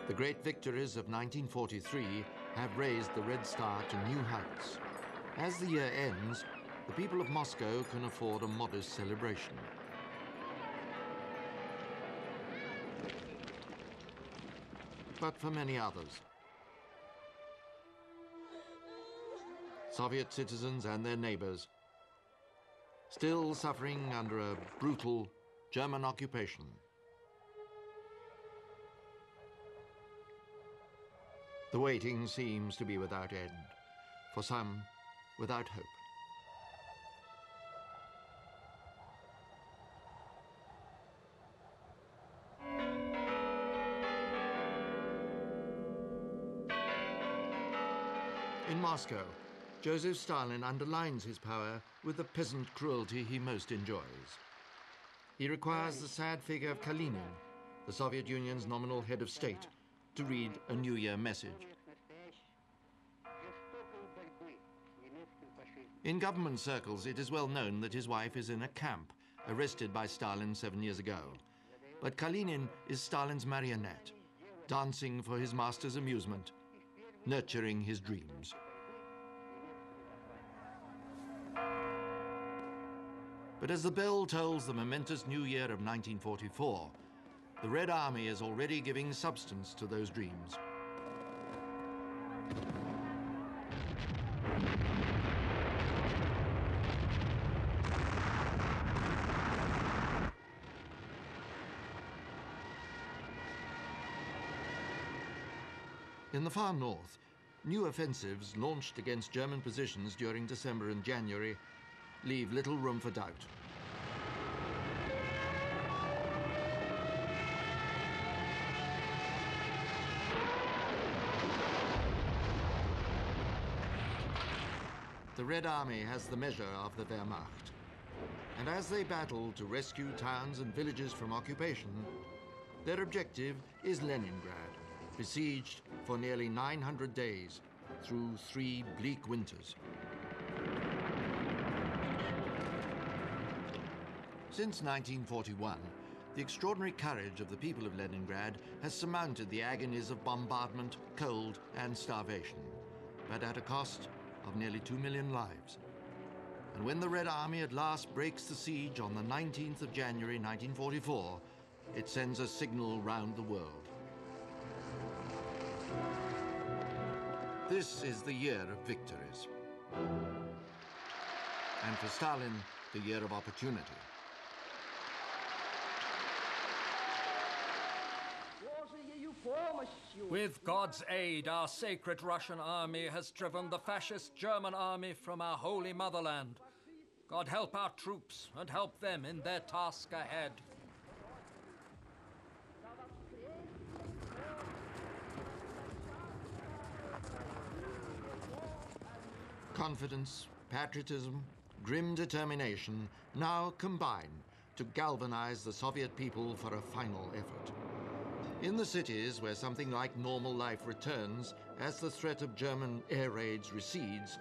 The great victories of 1943 have raised the Red Star to new heights. As the year ends, the people of Moscow can afford a modest celebration. But for many others, Soviet citizens and their neighbors, still suffering under a brutal German occupation, the waiting seems to be without end, for some without hope. In Moscow, Joseph Stalin underlines his power with the peasant cruelty he most enjoys. He requires the sad figure of Kalinin, the Soviet Union's nominal head of state, to read a New Year message. In government circles, it is well known that his wife is in a camp, arrested by Stalin 7 years ago. But Kalinin is Stalin's marionette, dancing for his master's amusement, nurturing his dreams. But as the bell tolls the momentous new year of 1944, the Red Army is already giving substance to those dreams. In the far north, new offensives launched against German positions during December and January leave little room for doubt. The Red Army has the measure of the Wehrmacht, and as they battle to rescue towns and villages from occupation, their objective is Leningrad, besieged for nearly 900 days through 3 bleak winters. Since 1941, the extraordinary courage of the people of Leningrad has surmounted the agonies of bombardment, cold, and starvation, but at a cost of nearly 2 million lives. And when the Red Army at last breaks the siege on the 19th of January 1944, it sends a signal round the world. This is the year of victories. And for Stalin, the year of opportunity. With God's aid, our sacred Russian army has driven the fascist German army from our holy motherland. God help our troops and help them in their task ahead. Confidence, patriotism, grim determination now combine to galvanize the Soviet people for a final effort. In the cities where something like normal life returns as the threat of German air raids recedes,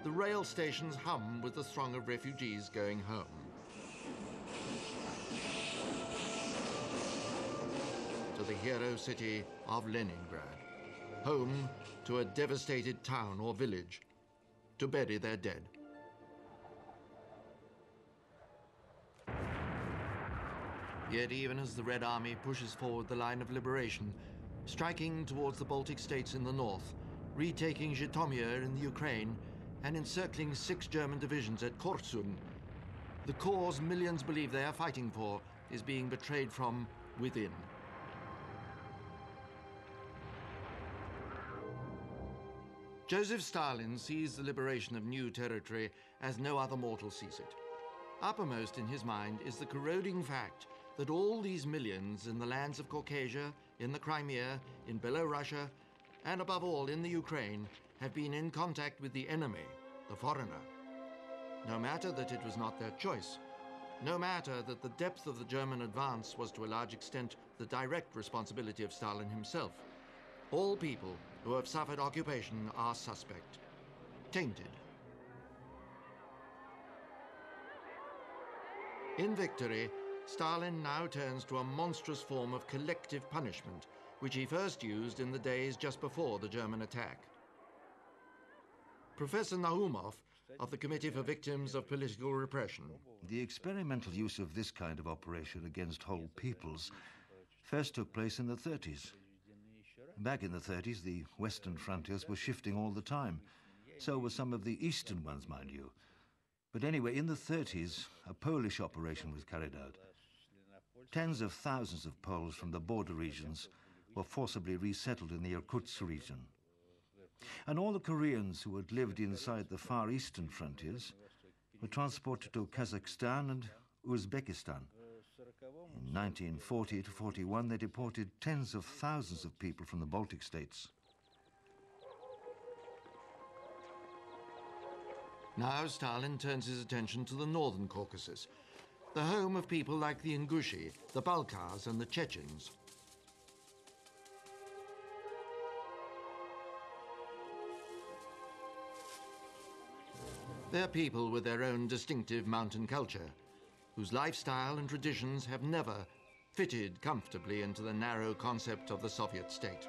the rail stations hum with the throng of refugees going home. To the hero city of Leningrad, home to a devastated town or village, to bury their dead. Yet even as the Red Army pushes forward the line of liberation, striking towards the Baltic states in the north, retaking Zhytomyr in the Ukraine, and encircling 6 German divisions at Korsun, the cause millions believe they are fighting for is being betrayed from within. Joseph Stalin sees the liberation of new territory as no other mortal sees it. Uppermost in his mind is the corroding fact that all these millions in the lands of Caucasia, in the Crimea, in Belorussia, and above all in the Ukraine, have been in contact with the enemy, the foreigner. No matter that it was not their choice, no matter that the depth of the German advance was to a large extent the direct responsibility of Stalin himself, all people who have suffered occupation are suspect, tainted. In victory, Stalin now turns to a monstrous form of collective punishment which he first used in the days just before the German attack. Professor Naumov of the Committee for Victims of Political Repression. The experimental use of this kind of operation against whole peoples first took place in the 30s. Back in the 30s, the western frontiers were shifting all the time. So were some of the eastern ones, mind you. But anyway, in the 30s, a Polish operation was carried out. Tens of thousands of Poles from the border regions were forcibly resettled in the Irkutsk region. And all the Koreans who had lived inside the far eastern frontiers were transported to Kazakhstan and Uzbekistan. In 1940 to 41, they deported tens of thousands of people from the Baltic states. Now Stalin turns his attention to the northern Caucasus, the home of people like the Ingushi, the Balkars and the Chechens. They're people with their own distinctive mountain culture, whose lifestyle and traditions have never fitted comfortably into the narrow concept of the Soviet state.